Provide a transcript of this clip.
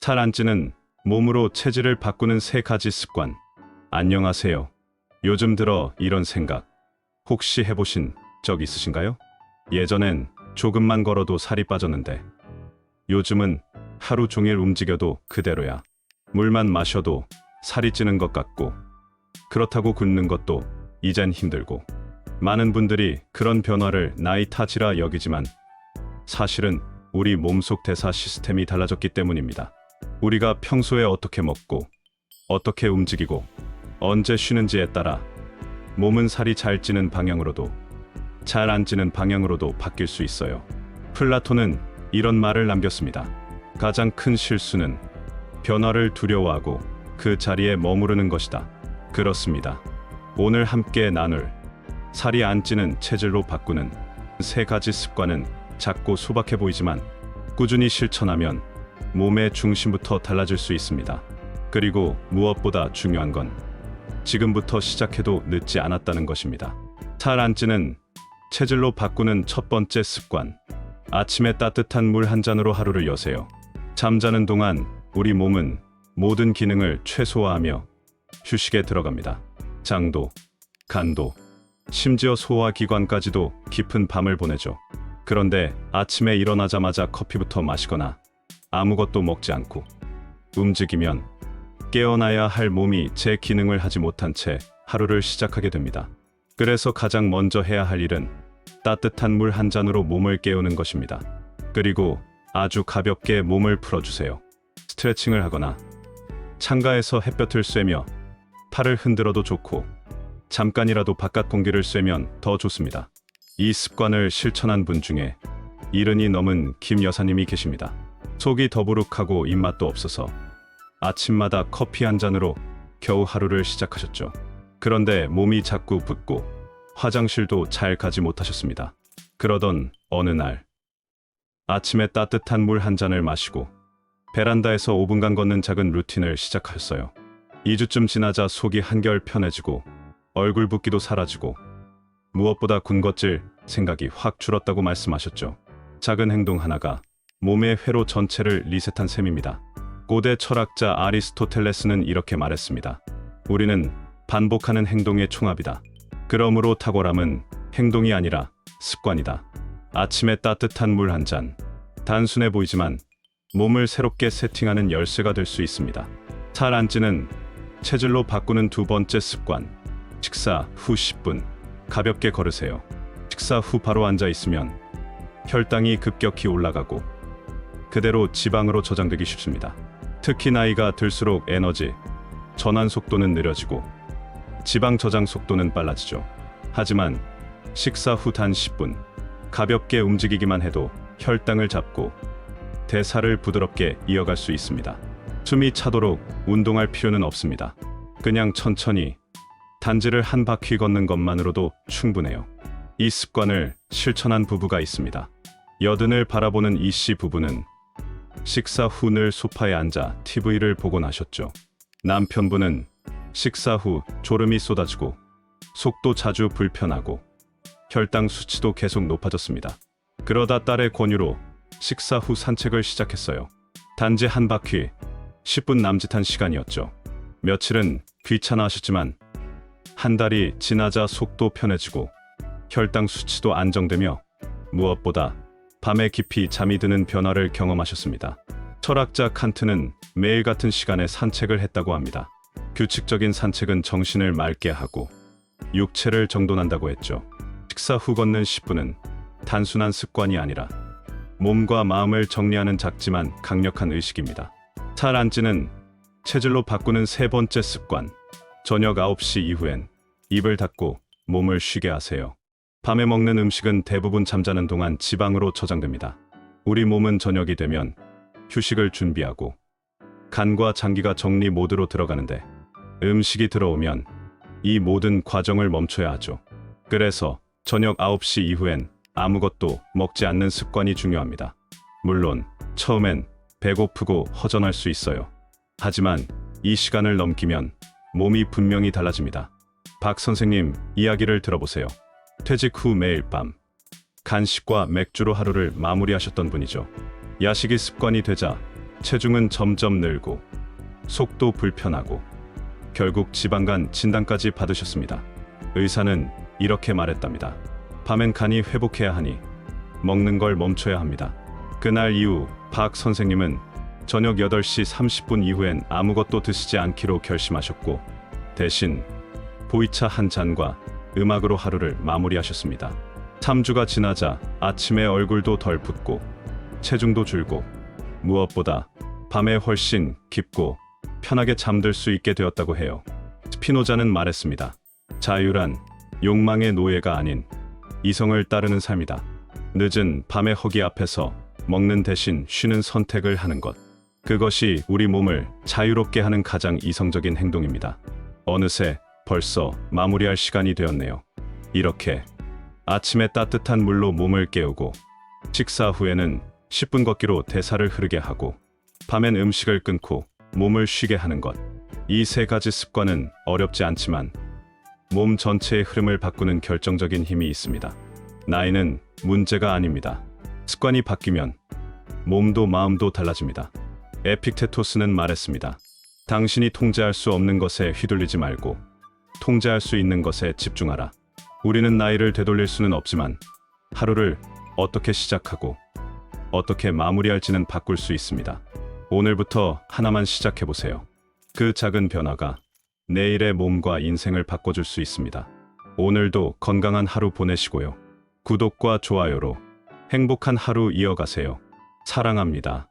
살 안 찌는 몸으로 체질을 바꾸는 3가지 습관. 안녕하세요. 요즘 들어 이런 생각 혹시 해보신 적 있으신가요? 예전엔 조금만 걸어도 살이 빠졌는데 요즘은 하루 종일 움직여도 그대로야. 물만 마셔도 살이 찌는 것 같고 그렇다고 굶는 것도 이젠 힘들고. 많은 분들이 그런 변화를 나이 탓이라 여기지만 사실은 우리 몸속 대사 시스템이 달라졌기 때문입니다. 우리가 평소에 어떻게 먹고 어떻게 움직이고 언제 쉬는지에 따라 몸은 살이 잘 찌는 방향으로도 잘 안 찌는 방향으로도 바뀔 수 있어요. 플라톤은 이런 말을 남겼습니다. 가장 큰 실수는 변화를 두려워하고 그 자리에 머무르는 것이다. 그렇습니다. 오늘 함께 나눌 살이 안 찌는 체질로 바꾸는 3가지 습관은 작고 소박해 보이지만 꾸준히 실천하면 몸의 중심부터 달라질 수 있습니다. 그리고 무엇보다 중요한 건 지금부터 시작해도 늦지 않았다는 것입니다. 살 안 찌는 체질로 바꾸는 첫 번째 습관. 아침에 따뜻한 물 한 잔으로 하루를 여세요. 잠자는 동안 우리 몸은 모든 기능을 최소화하며 휴식에 들어갑니다. 장도, 간도, 심지어 소화기관까지도 깊은 밤을 보내죠. 그런데 아침에 일어나자마자 커피부터 마시거나 아무것도 먹지 않고 움직이면 깨어나야 할 몸이 제 기능을 하지 못한 채 하루를 시작하게 됩니다. 그래서 가장 먼저 해야 할 일은 따뜻한 물 한 잔으로 몸을 깨우는 것입니다. 그리고 아주 가볍게 몸을 풀어주세요. 스트레칭을 하거나 창가에서 햇볕을 쐬며 팔을 흔들어도 좋고 잠깐이라도 바깥 공기를 쐬면 더 좋습니다. 이 습관을 실천한 분 중에 70이 넘은 김 여사님이 계십니다. 속이 더부룩하고 입맛도 없어서 아침마다 커피 한 잔으로 겨우 하루를 시작하셨죠. 그런데 몸이 자꾸 붓고 화장실도 잘 가지 못하셨습니다. 그러던 어느 날 아침에 따뜻한 물 한 잔을 마시고 베란다에서 5분간 걷는 작은 루틴을 시작하셨어요. 2주쯤 지나자 속이 한결 편해지고 얼굴 붓기도 사라지고 무엇보다 군것질 생각이 확 줄었다고 말씀하셨죠. 작은 행동 하나가 몸의 회로 전체를 리셋한 셈입니다. 고대 철학자 아리스토텔레스는 이렇게 말했습니다. 우리는 반복하는 행동의 총합이다. 그러므로 탁월함은 행동이 아니라 습관이다. 아침에 따뜻한 물 한 잔. 단순해 보이지만 몸을 새롭게 세팅하는 열쇠가 될 수 있습니다. 살 안 찌는 체질로 바꾸는 두 번째 습관. 식사 후 10분 가볍게 걸으세요. 식사 후 바로 앉아 있으면 혈당이 급격히 올라가고 그대로 지방으로 저장되기 쉽습니다. 특히 나이가 들수록 에너지 전환 속도는 느려지고 지방 저장 속도는 빨라지죠. 하지만 식사 후 단 10분 가볍게 움직이기만 해도 혈당을 잡고 대사를 부드럽게 이어갈 수 있습니다. 숨이 차도록 운동할 필요는 없습니다. 그냥 천천히 단지를 한 바퀴 걷는 것만으로도 충분해요. 이 습관을 실천한 부부가 있습니다. 여든을 바라보는 이 씨 부부는 식사 후 늘 소파에 앉아 TV를 보곤 하셨죠. 남편분은 식사 후 졸음이 쏟아지고 속도 자주 불편하고 혈당 수치도 계속 높아졌습니다. 그러다 딸의 권유로 식사 후 산책을 시작했어요. 단지 한 바퀴 10분 남짓한 시간이었죠. 며칠은 귀찮아하셨지만 한 달이 지나자 속도 편해지고 혈당 수치도 안정되며 무엇보다 밤에 깊이 잠이 드는 변화를 경험하셨습니다. 철학자 칸트는 매일 같은 시간에 산책을 했다고 합니다. 규칙적인 산책은 정신을 맑게 하고 육체를 정돈한다고 했죠. 식사 후 걷는 10분은 단순한 습관이 아니라 몸과 마음을 정리하는 작지만 강력한 의식입니다. 살 안 찌는 체질로 바꾸는 세 번째 습관. 저녁 9시 이후엔 입을 닫고 몸을 쉬게 하세요. 밤에 먹는 음식은 대부분 잠자는 동안 지방으로 저장됩니다. 우리 몸은 저녁이 되면 휴식을 준비하고 간과 장기가 정리 모드로 들어가는데 음식이 들어오면 이 모든 과정을 멈춰야 하죠. 그래서 저녁 9시 이후엔 아무것도 먹지 않는 습관이 중요합니다. 물론 처음엔 배고프고 허전할 수 있어요. 하지만 이 시간을 넘기면 몸이 분명히 달라집니다. 박 선생님 이야기를 들어보세요. 퇴직 후 매일 밤 간식과 맥주로 하루를 마무리하셨던 분이죠. 야식이 습관이 되자 체중은 점점 늘고 속도 불편하고 결국 지방간 진단까지 받으셨습니다. 의사는 이렇게 말했답니다. 밤엔 간이 회복해야 하니 먹는 걸 멈춰야 합니다. 그날 이후 박 선생님은 저녁 8시 30분 이후엔 아무것도 드시지 않기로 결심하셨고 대신 보이차 한 잔과 음악으로 하루를 마무리하셨습니다. 3주가 지나자 아침에 얼굴도 덜 붓고 체중도 줄고 무엇보다 밤에 훨씬 깊고 편하게 잠들 수 있게 되었다고 해요. 스피노자는 말했습니다. 자유란 욕망의 노예가 아닌 이성을 따르는 삶이다. 늦은 밤의 허기 앞에서 먹는 대신 쉬는 선택을 하는 것. 그것이 우리 몸을 자유롭게 하는 가장 이성적인 행동입니다. 어느새 벌써 마무리할 시간이 되었네요. 이렇게 아침에 따뜻한 물로 몸을 깨우고 식사 후에는 10분 걷기로 대사를 흐르게 하고 밤엔 음식을 끊고 몸을 쉬게 하는 것. 이 세 가지 습관은 어렵지 않지만 몸 전체의 흐름을 바꾸는 결정적인 힘이 있습니다. 나이는 문제가 아닙니다. 습관이 바뀌면 몸도 마음도 달라집니다. 에픽테토스는 말했습니다. 당신이 통제할 수 없는 것에 휘둘리지 말고 통제할 수 있는 것에 집중하라. 우리는 나이를 되돌릴 수는 없지만 하루를 어떻게 시작하고 어떻게 마무리할지는 바꿀 수 있습니다. 오늘부터 하나만 시작해보세요. 그 작은 변화가 내일의 몸과 인생을 바꿔줄 수 있습니다. 오늘도 건강한 하루 보내시고요. 구독과 좋아요로 행복한 하루 이어가세요. 사랑합니다.